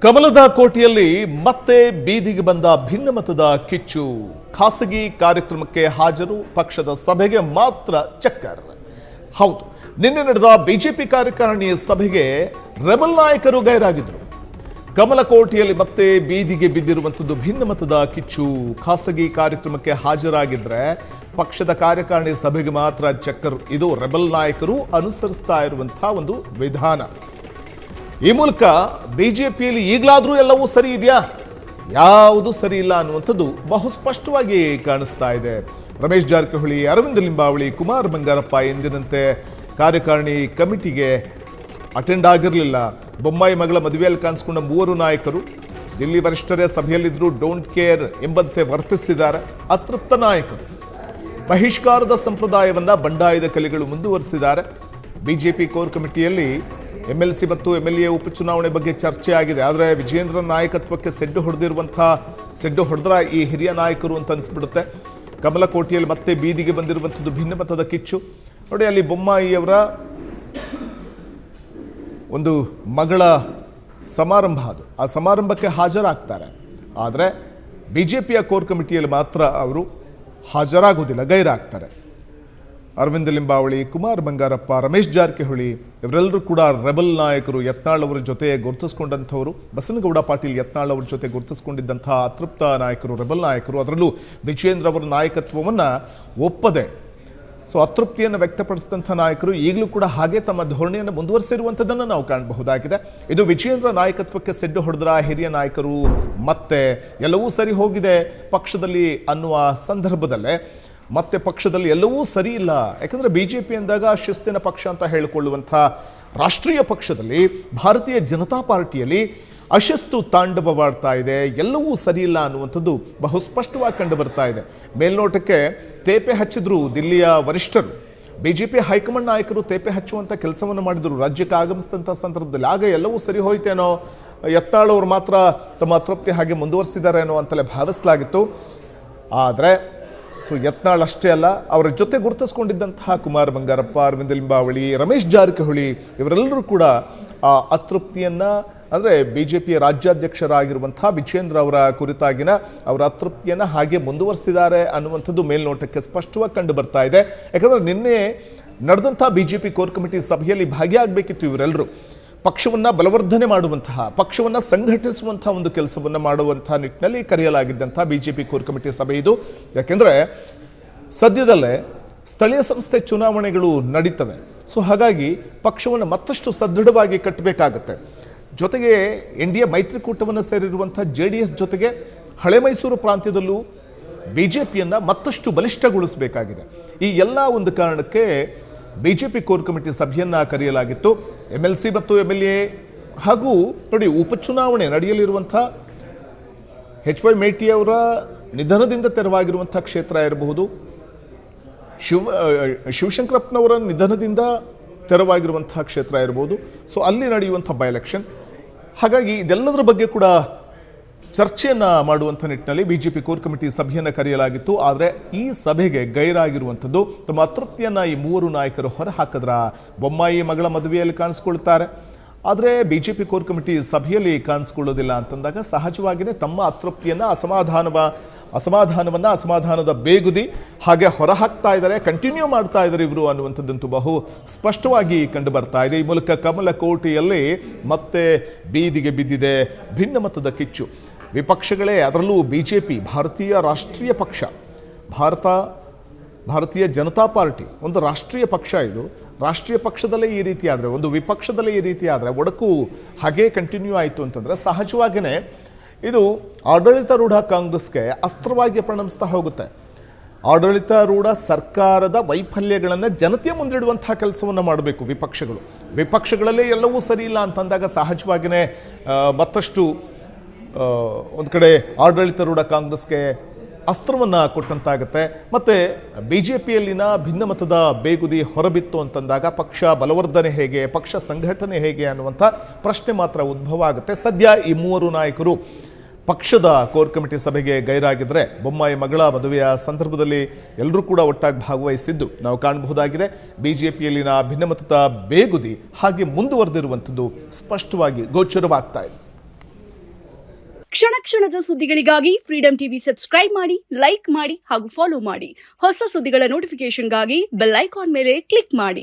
ಕಮಲದ ಕೋಟೆಯಲ್ಲಿ ಮತ್ತೆ ಬೀದಿಗೆ ಬಂದ ಭಿನ್ನಮತದ ಕಿಚ್ಚು. ಖಾಸಗಿ ಕಾರ್ಯಕ್ರಮಕ್ಕೆ ಹಾಜರು, ಪಕ್ಷದ ಸಭೆಗೆ ಮಾತ್ರ ಚಕ್ಕರ್. ಹೌದು, ನಿನ್ನೆ ನಡೆದ ಬಿಜೆಪಿ ಕಾರ್ಯಕಾರಿಣಿ ಸಭೆಗೆ ರೆಬಲ್ ನಾಯಕರು ಗೈರಾಗಿದ್ರು. ಕಮಲಕೋಟೆಯಲ್ಲಿ ಮತ್ತೆ ಬೀದಿಗೆ ಬಿದ್ದಿರುವಂಥದ್ದು ಭಿನ್ನಮತದ ಕಿಚ್ಚು. ಖಾಸಗಿ ಕಾರ್ಯಕ್ರಮಕ್ಕೆ ಹಾಜರಾಗಿದ್ರೆ ಪಕ್ಷದ ಕಾರ್ಯಕಾರಿಣಿ ಸಭೆಗೆ ಮಾತ್ರ ಚಕ್ಕರ್. ಇದು ರೆಬಲ್ ನಾಯಕರು ಅನುಸರಿಸ್ತಾ ಇರುವಂತಹ ಒಂದು ವಿಧಾನ. ಈ ಮೂಲಕ ಬಿಜೆಪಿಯಲ್ಲಿ ಈಗಲಾದರೂ ಎಲ್ಲವೂ ಸರಿ ಇದೆಯಾ, ಯಾವುದು ಸರಿ ಇಲ್ಲ ಅನ್ನುವಂಥದ್ದು ಬಹು ಸ್ಪಷ್ಟವಾಗಿ ಕಾಣಿಸ್ತಾ ಇದೆ. ರಮೇಶ್ ಜಾರಕಿಹೊಳಿ, ಅರವಿಂದ ಲಿಂಬಾವಳಿ, ಕುಮಾರ್ ಬಂಗಾರಪ್ಪ ಎಂದಿನಂತೆ ಕಾರ್ಯಕಾರಿಣಿ ಕಮಿಟಿಗೆ ಅಟೆಂಡ್ ಆಗಿರಲಿಲ್ಲ. ಬೊಮ್ಮಾಯಿ ಮಗಳ ಮದುವೆಯಲ್ಲಿ ಕಾಣಿಸ್ಕೊಂಡ ಮೂವರು ನಾಯಕರು ದಿಲ್ಲಿ ವರಿಷ್ಠರೇ ಸಭೆಯಲ್ಲಿದ್ದರೂ ಡೋಂಟ್ ಕೇರ್ ಎಂಬಂತೆ ವರ್ತಿಸಿದ್ದಾರೆ. ಅತೃಪ್ತ ನಾಯಕರು ಬಹಿಷ್ಕಾರದ ಸಂಪ್ರದಾಯವನ್ನ ಬಂಡಾಯದ ಕಲಿಗಳು ಮುಂದುವರಿಸಿದ್ದಾರೆ. ಬಿಜೆಪಿ ಕೋರ್ ಕಮಿಟಿಯಲ್ಲಿ ಎಂಎಲ್ಸಿ ಮತ್ತು ಎಂಎಲ್ಎ ಉಪಚುನಾವಣೆ ಬಗ್ಗೆ ಚರ್ಚೆ ಆಗಿದೆ. ಆದರೆ ವಿಜೇಂದ್ರ ನಾಯಕತ್ವಕ್ಕೆ ಸೆಡ್ಡು ಹೊಡೆದ್ರ ಈ ಹಿರಿಯ ನಾಯಕರು ಅಂತ ಅನಿಸ್ಬಿಡುತ್ತೆ. ಕಮಲಕೋಟೆಯಲ್ಲಿ ಮತ್ತೆ ಬೀದಿಗೆ ಬಂದಿರುವಂಥದ್ದು ಭಿನ್ನಮತದ ಕಿಚ್ಚು. ನೋಡಿ, ಅಲ್ಲಿ ಬೊಮ್ಮಾಯಿಯವರ ಒಂದು ಮಗಳ ಸಮಾರಂಭ, ಅದು ಆ ಸಮಾರಂಭಕ್ಕೆ ಹಾಜರಾಗ್ತಾರೆ. ಆದರೆ ಬಿಜೆಪಿಯ ಕೋರ್ ಕಮಿಟಿಯಲ್ಲಿ ಮಾತ್ರ ಅವರು ಹಾಜರಾಗುವುದಿಲ್ಲ, ಗೈರಾಗ್ತಾರೆ. ಅರವಿಂದ ಲಿಂಬಾವಳಿ, ಕುಮಾರ್ ಬಂಗಾರಪ್ಪ, ರಮೇಶ್ ಜಾರಕಿಹೊಳಿ ಇವರೆಲ್ಲರೂ ಕೂಡ ರೆಬಲ್ ನಾಯಕರು. ಯತ್ನಾಳ್ ಅವರ ಜೊತೆ ಗುರುತಿಸ್ಕೊಂಡಂಥವರು, ಬಸನಗೌಡ ಪಾಟೀಲ್ ಯತ್ನಾಳ್ ಅವರ ಜೊತೆ ಗುರುತಿಸ್ಕೊಂಡಿದ್ದಂತಹ ಅತೃಪ್ತ ನಾಯಕರು, ರೆಬಲ್ ನಾಯಕರು. ಅದರಲ್ಲೂ ವಿಜೇಂದ್ರ ಅವರ ನಾಯಕತ್ವವನ್ನು ಒಪ್ಪದೆ ಅತೃಪ್ತಿಯನ್ನು ವ್ಯಕ್ತಪಡಿಸಿದಂಥ ನಾಯಕರು ಈಗಲೂ ಕೂಡ ಹಾಗೆ ತಮ್ಮ ಧೋರಣೆಯನ್ನು ಮುಂದುವರಿಸಿರುವಂಥದ್ದನ್ನು ನಾವು ಕಾಣಬಹುದಾಗಿದೆ. ಇದು ವಿಜೇಂದ್ರ ನಾಯಕತ್ವಕ್ಕೆ ಸೆಡ್ಡು ಹೊಡೆದ್ರ ಹಿರಿಯ ನಾಯಕರು ಮತ್ತೆ ಎಲ್ಲವೂ ಸರಿ ಹೋಗಿದೆ ಪಕ್ಷದಲ್ಲಿ ಅನ್ನುವ ಸಂದರ್ಭದಲ್ಲೇ ಮತ್ತೆ ಪಕ್ಷದಲ್ಲಿ ಎಲ್ಲವೂ ಸರಿ ಇಲ್ಲ. ಯಾಕಂದರೆ ಬಿಜೆಪಿ ಅಂದಾಗ ಶಿಸ್ತಿನ ಪಕ್ಷ ಅಂತ ಹೇಳಿಕೊಳ್ಳುವಂಥ ರಾಷ್ಟ್ರೀಯ ಪಕ್ಷದಲ್ಲಿ, ಭಾರತೀಯ ಜನತಾ ಪಾರ್ಟಿಯಲ್ಲಿ ಅಶಿಸ್ತು ತಾಂಡವವಾಡ್ತಾ ಇದೆ. ಎಲ್ಲವೂ ಸರಿ ಇಲ್ಲ ಅನ್ನುವಂಥದ್ದು ಬಹು ಸ್ಪಷ್ಟವಾಗಿ ಕಂಡು ಬರ್ತಾ ಇದೆ. ಮೇಲ್ನೋಟಕ್ಕೆ ತೇಪೆ ಹಚ್ಚಿದ್ರು ದಿಲ್ಲಿಯ ವರಿಷ್ಠರು, ಬಿಜೆಪಿ ಹೈಕಮಾಂಡ್ ನಾಯಕರು ತೇಪೆ ಹಚ್ಚುವಂಥ ಕೆಲಸವನ್ನು ಮಾಡಿದರು ರಾಜ್ಯಕ್ಕೆ ಆಗಮಿಸಿದಂಥ ಸಂದರ್ಭದಲ್ಲಿ. ಆಗ ಎಲ್ಲವೂ ಸರಿ ಹೋಯ್ತೇನೋ, ಯತ್ನಾಳ್ ಅವರು ಮಾತ್ರ ತಮ್ಮ ಅತೃಪ್ತಿ ಹಾಗೆ ಮುಂದುವರಿಸಿದ್ದಾರೆ ಅನ್ನೋ ಅಂತಲೇ ಭಾವಿಸಲಾಗಿತ್ತು. ಆದರೆ ಯತ್ನಾಳ್ ಅಷ್ಟೇ ಅಲ್ಲ, ಅವರ ಜೊತೆ ಗುರುತಿಸ್ಕೊಂಡಿದ್ದಂತಹ ಕುಮಾರ್ ಬಂಗಾರಪ್ಪ, ಅರವಿಂದ ಲಿಂಬಾವಳಿ, ರಮೇಶ್ ಜಾರಕಿಹೊಳಿ ಇವರೆಲ್ಲರೂ ಕೂಡ ಆ ಅತೃಪ್ತಿಯನ್ನು, ಅಂದರೆ ಬಿಜೆಪಿಯ ರಾಜ್ಯಾಧ್ಯಕ್ಷರಾಗಿರುವಂಥ ವಿಜೇಂದ್ರ ಅವರ ಕುರಿತಾಗಿನ ಅವರ ಅತೃಪ್ತಿಯನ್ನು ಹಾಗೆ ಮುಂದುವರಿಸಿದ್ದಾರೆ ಅನ್ನುವಂಥದ್ದು ಮೇಲ್ನೋಟಕ್ಕೆ ಸ್ಪಷ್ಟವಾಗಿ ಕಂಡು ಬರ್ತಾ ಇದೆ. ಯಾಕಂದರೆ ನಿನ್ನೆ ನಡೆದಂಥ ಬಿಜೆಪಿ ಕೋರ್ ಕಮಿಟಿ ಸಭೆಯಲ್ಲಿ ಭಾಗಿಯಾಗಬೇಕಿತ್ತು ಇವರೆಲ್ಲರೂ. ಪಕ್ಷವನ್ನು ಬಲವರ್ಧನೆ ಮಾಡುವಂತಹ, ಪಕ್ಷವನ್ನು ಸಂಘಟಿಸುವಂಥ ಒಂದು ಕೆಲಸವನ್ನು ಮಾಡುವಂಥ ನಿಟ್ಟಿನಲ್ಲಿ ಕರೆಯಲಾಗಿದ್ದಂಥ ಬಿಜೆಪಿ ಕೋರ್ ಕಮಿಟಿ ಸಭೆ ಇದು. ಯಾಕೆಂದರೆ ಸದ್ಯದಲ್ಲೇ ಸ್ಥಳೀಯ ಸಂಸ್ಥೆ ಚುನಾವಣೆಗಳು ನಡೀತವೆ. ಹಾಗಾಗಿ ಪಕ್ಷವನ್ನು ಮತ್ತಷ್ಟು ಸದೃಢವಾಗಿ ಕಟ್ಟಬೇಕಾಗತ್ತೆ. ಜೊತೆಗೆ NDA ಮೈತ್ರಿಕೂಟವನ್ನು ಸೇರಿರುವಂಥ JDS ಜೊತೆಗೆ ಹಳೆ ಮೈಸೂರು ಪ್ರಾಂತ್ಯದಲ್ಲೂ ಬಿಜೆಪಿಯನ್ನು ಮತ್ತಷ್ಟು ಬಲಿಷ್ಠಗೊಳಿಸಬೇಕಾಗಿದೆ. ಈ ಎಲ್ಲ ಒಂದು ಕಾರಣಕ್ಕೆ ಬಿಜೆಪಿ ಕೋರ್ ಕಮಿಟಿ ಸಭೆಯನ್ನು ಕರೆಯಲಾಗಿತ್ತು. MLC ಮತ್ತು MLA ಹಾಗೂ ನೋಡಿ, ಉಪಚುನಾವಣೆ ನಡೆಯಲಿರುವಂಥ HY ಮೇಟಿ ಅವರ ನಿಧನದಿಂದ ತೆರವಾಗಿರುವಂಥ ಕ್ಷೇತ್ರ ಇರಬಹುದು, ಶಿವಶಂಕರಪ್ಪನವರ ನಿಧನದಿಂದ ತೆರವಾಗಿರುವಂತಹ ಕ್ಷೇತ್ರ ಇರಬಹುದು. ಅಲ್ಲಿ ನಡೆಯುವಂಥ ಬೈ ಎಲೆಕ್ಷನ್. ಹಾಗಾಗಿ ಇದೆಲ್ಲದರ ಬಗ್ಗೆ ಕೂಡ ಚರ್ಚೆಯನ್ನು ಮಾಡುವಂಥ ನಿಟ್ಟಿನಲ್ಲಿ ಬಿಜೆಪಿ ಕೋರ್ ಕಮಿಟಿ ಸಭೆಯನ್ನು ಕರೆಯಲಾಗಿತ್ತು. ಆದರೆ ಈ ಸಭೆಗೆ ಗೈರಾಗಿರುವಂಥದ್ದು, ತಮ್ಮ ಅತೃಪ್ತಿಯನ್ನು ಈ ಮೂವರು ನಾಯಕರು ಹೊರಹಾಕಿದ್ರ. ಬೊಮ್ಮಾಯಿ ಮಗಳ ಮದುವೆಯಲ್ಲಿ ಕಾಣಿಸ್ಕೊಳ್ತಾರೆ, ಆದರೆ ಬಿಜೆಪಿ ಕೋರ್ ಕಮಿಟಿ ಸಭೆಯಲ್ಲಿ ಕಾಣಿಸ್ಕೊಳ್ಳೋದಿಲ್ಲ ಅಂತಂದಾಗ ಸಹಜವಾಗಿಯೇ ತಮ್ಮ ಅತೃಪ್ತಿಯನ್ನು, ಅಸಮಾಧಾನದ ಬೇಗುದಿ ಹಾಗೆ ಹೊರಹಾಕ್ತಾ ಇದ್ದಾರೆ, ಕಂಟಿನ್ಯೂ ಮಾಡ್ತಾ ಇದ್ದಾರೆ ಇವರು ಅನ್ನುವಂಥದ್ದಂತೂ ಬಹು ಸ್ಪಷ್ಟವಾಗಿ ಕಂಡು ಬರ್ತಾ ಇದೆ. ಈ ಮೂಲಕ ಕಮಲಕೋಟೆಯಲ್ಲಿ ಮತ್ತೆ ಬೀದಿಗೆ ಬಿದ್ದಿದೆ ಭಿನ್ನಮತದ ಕಿಚ್ಚು. ವಿಪಕ್ಷಗಳೇ, ಅದರಲ್ಲೂ ಬಿಜೆಪಿ, ಭಾರತೀಯ ರಾಷ್ಟ್ರೀಯ ಪಕ್ಷ, ಭಾರತೀಯ ಜನತಾ ಪಾರ್ಟಿ ಒಂದು ರಾಷ್ಟ್ರೀಯ ಪಕ್ಷ. ಇದು ರಾಷ್ಟ್ರೀಯ ಪಕ್ಷದಲ್ಲೇ ಈ ರೀತಿ ಆದರೆ, ಒಂದು ವಿಪಕ್ಷದಲ್ಲೇ ಈ ರೀತಿ ಆದರೆ, ಒಡಕು ಹಾಗೇ ಕಂಟಿನ್ಯೂ ಆಯಿತು ಅಂತಂದರೆ ಸಹಜವಾಗಿಯೇ ಇದು ಆಡಳಿತಾರೂಢ ಕಾಂಗ್ರೆಸ್ಗೆ ಅಸ್ತ್ರವಾಗಿ ಪರಿಣಮಿಸ್ತಾ ಹೋಗುತ್ತೆ. ಆಡಳಿತಾರೂಢ ಸರ್ಕಾರದ ವೈಫಲ್ಯಗಳನ್ನು ಜನತೆಯ ಮುಂದಿಡುವಂತಹ ಕೆಲಸವನ್ನು ಮಾಡಬೇಕು ವಿಪಕ್ಷಗಳಲ್ಲೇ ಎಲ್ಲವೂ ಸರಿ ಇಲ್ಲ ಅಂತಂದಾಗ ಸಹಜವಾಗಿಯೇ ಮತ್ತಷ್ಟು ಒಂದು ಕಡೆ ಆಡಳಿತಾರೂಢ ಕಾಂಗ್ರೆಸ್ಗೆ ಅಸ್ತ್ರವನ್ನು ಕೊಟ್ಟಂತಾಗುತ್ತೆ. ಮತ್ತು ಬಿಜೆಪಿಯಲ್ಲಿನ ಭಿನ್ನಮತದ ಬೇಗುದಿ ಹೊರಬಿತ್ತು ಅಂತಂದಾಗ ಪಕ್ಷ ಬಲವರ್ಧನೆ ಹೇಗೆ, ಪಕ್ಷ ಸಂಘಟನೆ ಹೇಗೆ ಅನ್ನುವಂಥ ಪ್ರಶ್ನೆ ಮಾತ್ರ ಉದ್ಭವ ಆಗುತ್ತೆ. ಸದ್ಯ ಈ ಮೂವರು ನಾಯಕರು ಪಕ್ಷದ ಕೋರ್ ಕಮಿಟಿ ಸಭೆಗೆ ಗೈರಾಗಿದ್ದರೆ ಬೊಮ್ಮಾಯಿ ಮಗಳ ಮದುವೆಯ ಸಂದರ್ಭದಲ್ಲಿ ಎಲ್ಲರೂ ಕೂಡ ಒಟ್ಟಾಗಿ ಭಾಗವಹಿಸಿದ್ದು ನಾವು ಕಾಣಬಹುದಾಗಿದೆ. ಬಿಜೆಪಿಯಲ್ಲಿನ ಭಿನ್ನಮತದ ಬೇಗುದಿ ಹಾಗೆ ಮುಂದುವರೆದಿರುವಂಥದ್ದು ಸ್ಪಷ್ಟವಾಗಿ ಗೋಚರವಾಗ್ತಾ ಇದೆ. ಕ್ಷಣ ಕ್ಷಣದ ಸುದ್ದಿಗಳಿಗಾಗಿ ಫ್ರೀಡಂ ಟಿವಿ ಸಬ್ಸ್ಕ್ರೈಬ್ ಮಾಡಿ, ಲೈಕ್ ಮಾಡಿ ಹಾಗೂ ಫಾಲೋ ಮಾಡಿ. ಹೊಸ ಸುದ್ದಿಗಳ ನೋಟಿಫಿಕೇಶನ್ಗಾಗಿ ಬೆಲ್ ಐಕಾನ್ ಮೇಲೆ ಕ್ಲಿಕ್ ಮಾಡಿ.